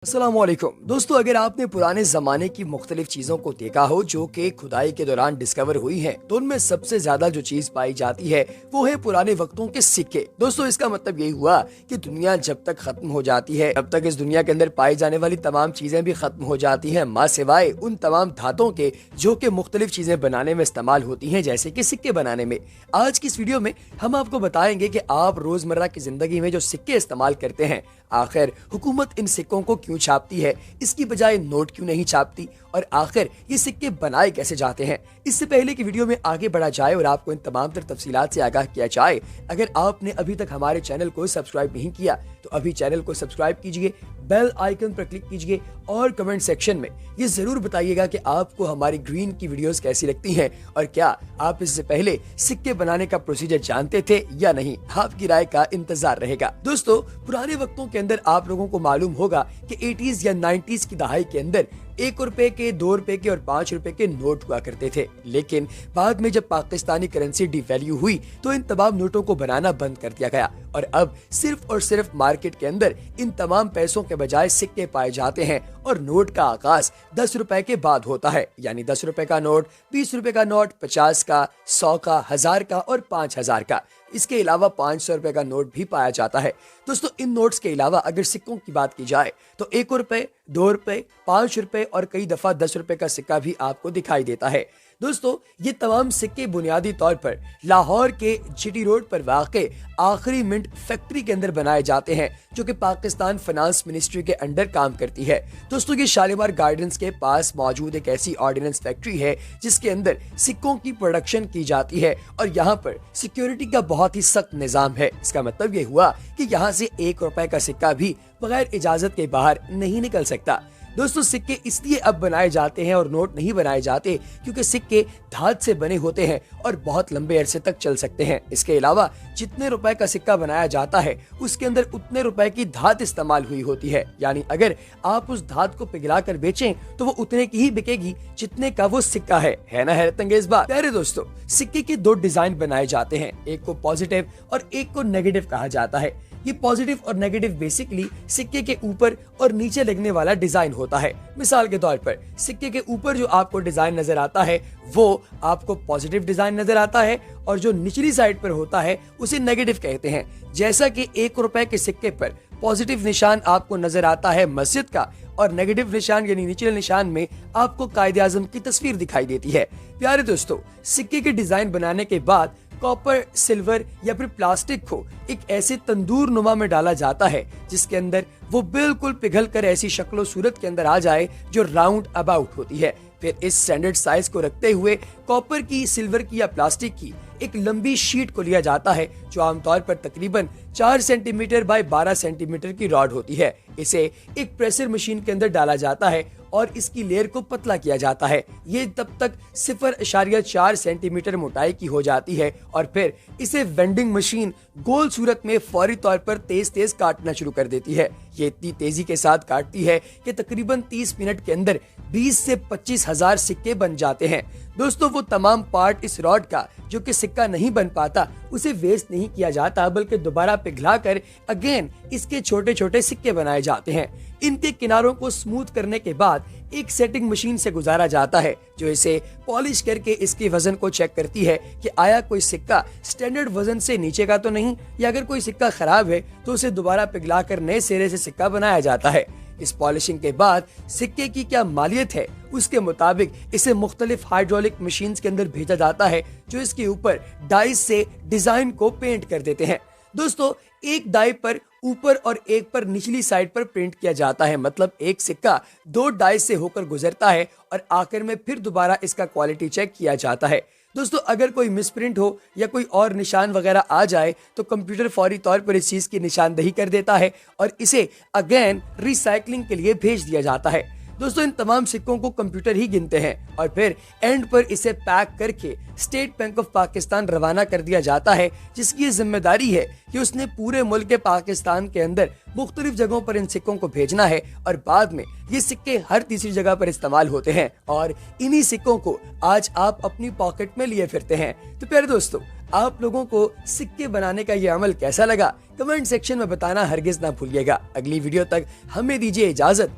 अस्सलामुअलैकुम दोस्तों, अगर आपने पुराने जमाने की मुख्तलिफ चीजों को देखा हो जो कि खुदाई के दौरान डिस्कवर हुई हैं, तो उनमें सबसे ज्यादा जो चीज पाई जाती है वो है पुराने वक्तों के सिक्के। दोस्तों, इसका मतलब यही हुआ कि दुनिया जब तक खत्म हो जाती है तब तक इस दुनिया के अंदर पाई जाने वाली तमाम चीजें भी खत्म हो जाती हैं, माँ सिवाय उन तमाम धातुओं के जो कि मुख्तलिफ चीजें बनाने में इस्तेमाल होती हैं, जैसे कि सिक्के बनाने में। आज की इस वीडियो में हम आपको बताएंगे कि आप रोजमर्रा की जिंदगी में जो सिक्के इस्तेमाल करते हैं, आखिर हुकूमत इन सिक्कों को क्यों छापती है, इसकी बजाय नोट क्यों नहीं छापती, और आखिर ये सिक्के बनाए कैसे जाते हैं। इससे पहले कि वीडियो में आगे बढ़ा जाए और आपको इन तमाम तर तफसीलात से आगाह किया जाए, अगर आपने अभी तक हमारे चैनल को सब्सक्राइब नहीं किया तो अभी चैनल को सब्सक्राइब कीजिए, बेल आइकन पर क्लिक कीजिए और कमेंट सेक्शन में ये जरूर बताइएगा कि आपको हमारी ग्रीन की वीडियोस कैसी लगती हैं और क्या आप इससे पहले सिक्के बनाने का प्रोसीजर जानते थे या नहीं। आपकी राय का इंतजार रहेगा। दोस्तों, पुराने वक्तों के अंदर आप लोगों को मालूम होगा कि 80s या 90s की दहाई के अंदर 1 रुपए के, 2 रुपए के और 5 रुपए के नोट हुआ करते थे, लेकिन बाद में जब पाकिस्तानी करेंसी डिवैल्यू हुई तो इन तमाम नोटों को बनाना बंद कर दिया गया और अब सिर्फ और सिर्फ मार्केट के अंदर इन तमाम पैसों के बजाय सिक्के पाए जाते हैं और नोट का आगाज 10 रुपए के बाद होता है। यानी 10 रुपए का नोट, 20 रुपए का नोट, 50 का, 100 का, 1000 का और 5000 का। इसके अलावा 500 रुपए का नोट भी पाया जाता है। दोस्तों, इन नोट्स के अलावा अगर सिक्कों की बात की जाए तो 1 रुपए, 2 रुपए, 5 रुपए और कई दफा 10 रुपए का सिक्का भी आपको दिखाई देता है। दोस्तों, ये तमाम सिक्के बुनियादी तौर पर लाहौर के जीटी रोड पर वाक़े आखिरी मिंट फैक्ट्री के अंदर बनाए जाते हैं, जो कि पाकिस्तान फाइनेंस मिनिस्ट्री के अंडर काम करती है। दोस्तों, ये शालीमार गार्डन्स के पास मौजूद एक ऐसी ऑर्डिनेंस फैक्ट्री है जिसके अंदर सिक्कों की प्रोडक्शन की जाती है और यहाँ पर सिक्योरिटी का बहुत ही सख्त निजाम है। इसका मतलब ये हुआ कि यहाँ से 1 रुपए का सिक्का भी बगैर इजाजत के बाहर नहीं निकल सकता। दोस्तों, सिक्के इसलिए अब बनाए जाते हैं और नोट नहीं बनाए जाते क्योंकि सिक्के धात से बने होते हैं और बहुत लंबे अरसे तक चल सकते हैं। इसके अलावा जितने रुपए का सिक्का बनाया जाता है उसके अंदर उतने रुपए की धात इस्तेमाल हुई होती है। यानी अगर आप उस धात को पिघला कर बेचें तो वो उतने की ही बिकेगी जितने का वो सिक्का है ना हैरत अंगेज बात। प्यारे दोस्तों, सिक्के के 2 डिजाइन बनाए जाते हैं, एक को पॉजिटिव और एक को नेगेटिव कहा जाता है। ये पॉजिटिव और नेगेटिव बेसिकली सिक्के के ऊपर और नीचे लगने वाला डिजाइन होता है। मिसाल के तौर पर सिक्के के ऊपर जो आपको डिजाइन नजर आता है वो आपको पॉजिटिव डिजाइन नजर आता है और जो निचली साइड पर होता है उसे नेगेटिव कहते हैं। जैसा कि 1 रुपए के सिक्के पर पॉजिटिव निशान आपको नजर आता है मस्जिद का और नेगेटिव निशान यानी निचले निशान में आपको कायदे आजम की तस्वीर दिखाई देती है। प्यारे दोस्तों, सिक्के के डिजाइन बनाने के बाद कॉपर, सिल्वर या फिर प्लास्टिक को एक ऐसे तंदूर नुमा में डाला जाता है जिसके अंदर वो बिल्कुल पिघल कर ऐसी शक्ल सूरत के अंदर आ जाए जो राउंड अबाउट होती है। फिर इस स्टैंडर्ड साइज को रखते हुए कॉपर की, सिल्वर की या प्लास्टिक की एक लंबी शीट को लिया जाता है जो आमतौर पर तकरीबन 4 सेंटीमीटर बाय 12 सेंटीमीटर की रॉड होती है। इसे एक प्रेशर मशीन के अंदर डाला जाता है और इसकी लेयर को पतला किया जाता है। ये तब तक 0.4 सेंटीमीटर मोटाई की हो जाती है और फिर इसे वेंडिंग मशीन गोल सूरत में फौरी तौर पर तेज तेज काटना शुरू कर देती है। ये इतनी तेजी के साथ काटती है कि तकरीबन 30 मिनट के अंदर 20 से 25 हजार सिक्के बन जाते हैं। दोस्तों, वो तमाम पार्ट इस रॉड का जो कि सिक्का नहीं बन पाता उसे वेस्ट नहीं किया जाता बल्कि दोबारा पिघलाकर अगेन इसके छोटे छोटे सिक्के बनाए जाते हैं। इनके किनारों को स्मूथ करने के बाद एक सेटिंग मशीन से गुजारा जाता है जो इसे पॉलिश करके इसके वजन को चेक करती है कि आया कोई सिक्का स्टैंडर्ड वजन से नीचे का तो नहीं, या अगर कोई सिक्का खराब है तो उसे दोबारा पिघलाकर नए सिरे से सिक्का बनाया जाता है। इस पॉलिशिंग के बाद सिक्के की क्या मालियत है उसके मुताबिक इसे मुख्तलिफ हाइड्रोलिक मशीन के अंदर भेजा जाता है जो इसके ऊपर डाइस से डिजाइन को पेंट कर देते हैं। दोस्तों, एक डाई पर ऊपर और एक पर निचली साइड पर प्रिंट किया जाता है, मतलब एक सिक्का 2 डाई से होकर गुजरता है और आखिर में फिर दोबारा इसका क्वालिटी चेक किया जाता है। दोस्तों, अगर कोई मिसप्रिंट हो या कोई और निशान वगैरह आ जाए तो कंप्यूटर फौरी तौर पर इस चीज की निशानदेही कर देता है और इसे अगेन रिसाइकलिंग के लिए भेज दिया जाता है। दोस्तों, इन तमाम सिक्कों को कंप्यूटर ही गिनते हैं और फिर एंड पर इसे पैक करके स्टेट बैंक ऑफ पाकिस्तान रवाना कर दिया जाता है, जिसकी ये जिम्मेदारी है कि उसने पूरे मुल्क के पाकिस्तान के अंदर मुख्तलिफ जगहों पर इन सिक्कों को भेजना है और बाद में ये सिक्के हर तीसरी जगह पर इस्तेमाल होते हैं और इन्हीं सिक्कों को आज आप अपनी पॉकेट में लिए फिरते हैं। तो प्यारे दोस्तों, आप लोगों को सिक्के बनाने का ये अमल कैसा लगा कमेंट सेक्शन में बताना हरगिज ना भूलिएगा। अगली वीडियो तक हमें दीजिए इजाजत।